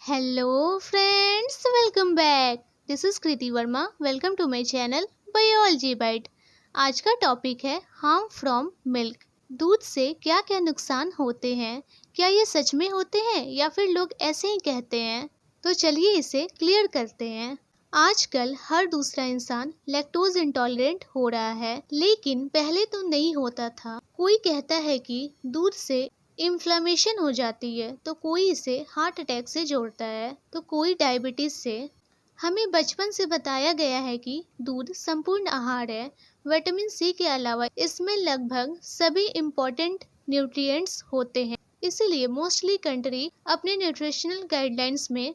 Hello friends, welcome back. This is Kriti Verma. Welcome to my channel Biology Bite. आज का topic है harm from milk. दूध से क्या क्या नुकसान होते हैं, क्या ये सच में होते हैं या फिर लोग ऐसे ही कहते हैं? तो चलिए इसे क्लियर करते हैं। आजकल हर दूसरा इंसान लैक्टोज इंटॉलरेंट हो रहा है, लेकिन पहले तो नहीं होता था। कोई कहता है कि दूध से इन्फ्लेमेशन हो जाती है, तो कोई इसे हार्ट अटैक से जोड़ता है, तो कोई डायबिटीज से। हमें बचपन से बताया गया है कि दूध संपूर्ण आहार है। विटामिन सी के अलावा इसमें लगभग सभी इम्पोर्टेंट न्यूट्रिएंट्स होते हैं, इसीलिए मोस्टली कंट्री अपने न्यूट्रिशनल गाइडलाइंस में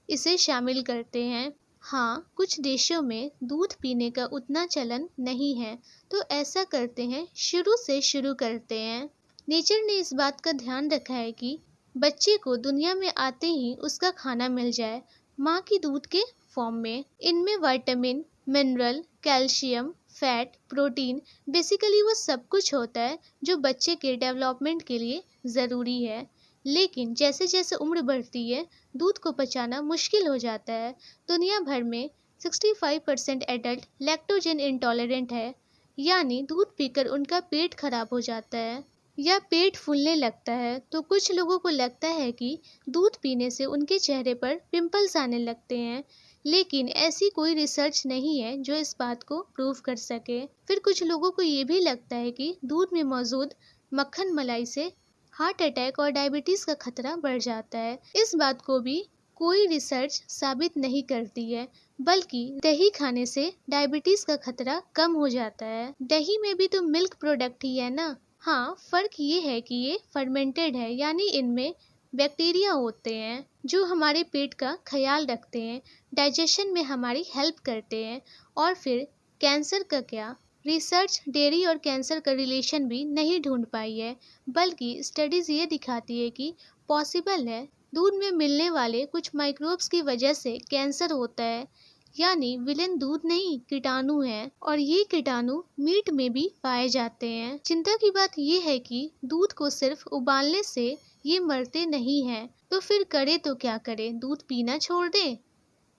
इसे शामिल करते हैं। हाँ, कुछ देशों में दूध पीने का उतना चलन नहीं है, तो ऐसा करते हैं, शुरू करते हैं। नेचर ने इस बात का ध्यान रखा है कि बच्चे को दुनिया में आते ही उसका खाना मिल जाए माँ की दूध के फॉर्म में। इनमें vitamin, mineral, calcium, fat, protein, basically वो सब कुछ होता है जो बच्चे के डेवलपमेंट के लिए ज़रूरी है। लेकिन जैसे जैसे उम्र बढ़ती है, दूध को पचाना मुश्किल हो जाता है। दुनिया भर में 65% एडल्ट लैक्टोजन इंटॉलरेंट है, यानी दूध पीकर उनका पेट खराब हो जाता है या पेट फूलने लगता है। तो कुछ लोगों को लगता है कि दूध पीने से उनके चेहरे पर पिंपल्स आने लगते हैं, लेकिन ऐसी कोई रिसर्च नहीं है जो इस बात को प्रूव कर सके। फिर कुछ लोगों को ये भी लगता है कि दूध में मौजूद मक्खन मलाई से हार्ट अटैक और डायबिटीज का खतरा बढ़ जाता है। इस बात को भी कोई रिसर्च साबित नहीं करती है, बल्कि दही खाने से डायबिटीज का खतरा कम हो जाता है। दही में भी तो मिल्क प्रोडक्ट ही है ना। हाँ, फर्क ये है कि ये फर्मेंटेड है, यानी इनमें बैक्टीरिया होते हैं जो हमारे पेट का ख्याल रखते हैं, डाइजेशन में हमारी हेल्प करते हैं। और फिर कैंसर का क्या? रिसर्च डेयरी और कैंसर का रिलेशन भी नहीं ढूंढ पाई है, बल्कि स्टडीज ये दिखाती है कि पॉसिबल है दूध में मिलने वाले कुछ माइक्रोब्स की वजह से कैंसर होता है। यानी विलेन दूध नहीं, कीटाणु है, और ये कीटाणु मीट में भी पाए जाते हैं। चिंता की बात ये है कि दूध को सिर्फ उबालने से ये मरते नहीं हैं, तो फिर करे तो क्या करे? दूध पीना छोड़ दे?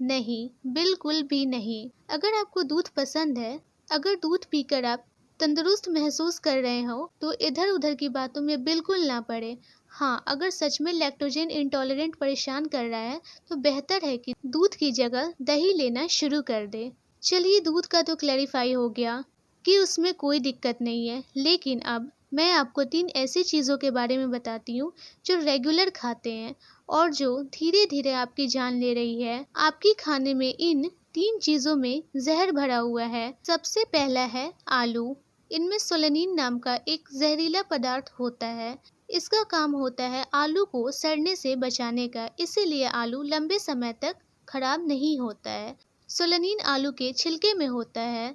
नहीं, बिल्कुल भी नहीं। अगर आपको दूध पसंद है, अगर दूध पीकर आप तंदुरुस्त महसूस कर रहे हो, तो इधर उधर की बातों में बिल्कुल ना पड़े। हाँ, अगर सच में लैक्टोजन इंटॉलरेंट परेशान कर रहा है, तो बेहतर है कि दूध की जगह दही लेना शुरू कर दे। चलिए, दूध का तो क्लैरिफाई हो गया कि उसमें कोई दिक्कत नहीं है, लेकिन अब मैं आपको 3 ऐसी चीज़ों के बारे में बताती हूँ जो रेगुलर खाते हैं और जो धीरे धीरे आपकी जान ले रही है। आपकी खाने में इन 3 चीज़ों में जहर भरा हुआ है। सबसे पहला है आलू। इनमें सोलेनिन नाम का एक जहरीला पदार्थ होता है। इसका काम होता है आलू को सड़ने से बचाने का, इसीलिए आलू लंबे समय तक खराब नहीं होता है। सोलेनिन आलू के छिलके में होता है,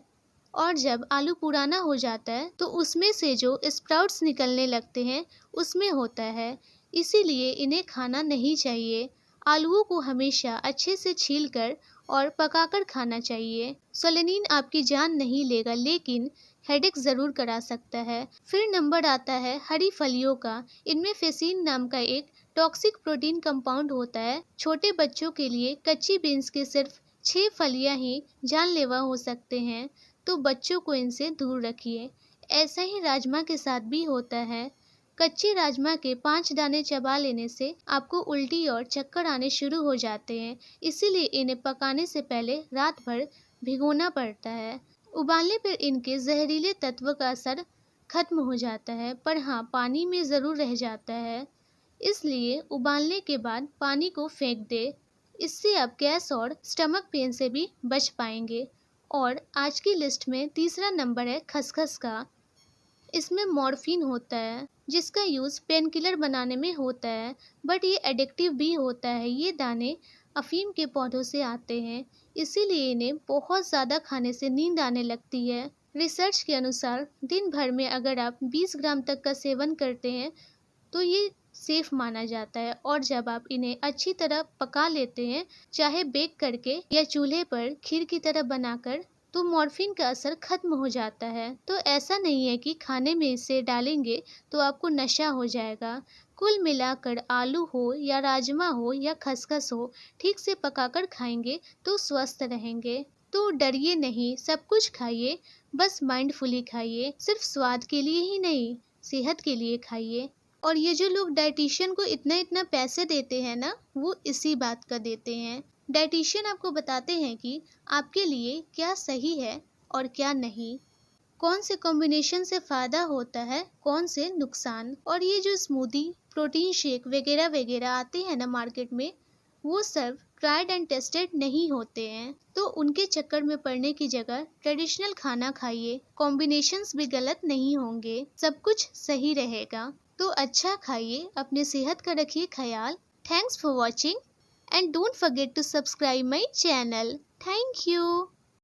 और जब आलू पुराना हो जाता है तो उसमें से जो स्प्राउट्स निकलने लगते हैं उसमें होता है, इसीलिए इन्हें खाना नहीं चाहिए। आलूओं को हमेशा अच्छे से छीलकर और पकाकर खाना चाहिए। सोलेनिन आपकी जान नहीं लेगा, लेकिन हेडेक ज़रूर करा सकता है। फिर नंबर आता है हरी फलियों का। इनमें फेसिन नाम का एक टॉक्सिक प्रोटीन कंपाउंड होता है। छोटे बच्चों के लिए कच्ची बीन्स के सिर्फ 6 फलियां ही जानलेवा हो सकते हैं, तो बच्चों को इनसे दूर रखिए। ऐसा ही राजमा के साथ भी होता है। कच्चे राजमा के 5 दाने चबा लेने से आपको उल्टी और चक्कर आने शुरू हो जाते हैं, इसीलिए इन्हें पकाने से पहले रात भर भिगोना पड़ता है। उबालने पर इनके जहरीले तत्व का असर खत्म हो जाता है, पर हाँ, पानी में ज़रूर रह जाता है, इसलिए उबालने के बाद पानी को फेंक दे। इससे आप गैस और स्टमक पेन से भी बच पाएंगे। और आज की लिस्ट में तीसरा नंबर है खसखस का। इसमें मॉर्फिन होता है, जिसका यूज़ पेन किलर बनाने में होता है, बट ये एडिक्टिव भी होता है। ये दाने अफीम के पौधों से आते हैं, इसीलिए इन्हें बहुत ज़्यादा खाने से नींद आने लगती है। रिसर्च के अनुसार दिन भर में अगर आप 20 ग्राम तक का सेवन करते हैं तो ये सेफ माना जाता है, और जब आप इन्हें अच्छी तरह पका लेते हैं, चाहे बेक करके या चूल्हे पर खीर की तरह बनाकर, तो मॉर्फिन का असर खत्म हो जाता है। तो ऐसा नहीं है कि खाने में इसे डालेंगे तो आपको नशा हो जाएगा, कुल मिलाकर आलू हो या राजमा हो या खसखस हो, ठीक से पकाकर खाएंगे तो स्वस्थ रहेंगे। तो डरिए नहीं, सब कुछ खाइए, बस माइंडफुली खाइए। सिर्फ स्वाद के लिए ही नहीं, सेहत के लिए खाइए। और ये जो लोग डाइटिशियन को इतना इतना पैसे देते हैं ना, वो इसी बात का देते हैं। डाइटिशियन आपको बताते हैं कि आपके लिए क्या सही है और क्या नहीं, कौन से कॉम्बिनेशन से फायदा होता है, कौन से नुकसान। और ये जो स्मूदी, प्रोटीन शेक वगैरह वगैरह आते हैं ना मार्केट में, वो सब ट्राइड एंड टेस्टेड नहीं होते हैं। तो उनके चक्कर में पड़ने की जगह ट्रेडिशनल खाना खाइए। कॉम्बिनेशंस भी गलत नहीं होंगे, सब कुछ सही रहेगा। तो अच्छा खाइए, अपने सेहत का रखिए ख्याल। Thanks for watching and don't forget to subscribe my channel. Thank you.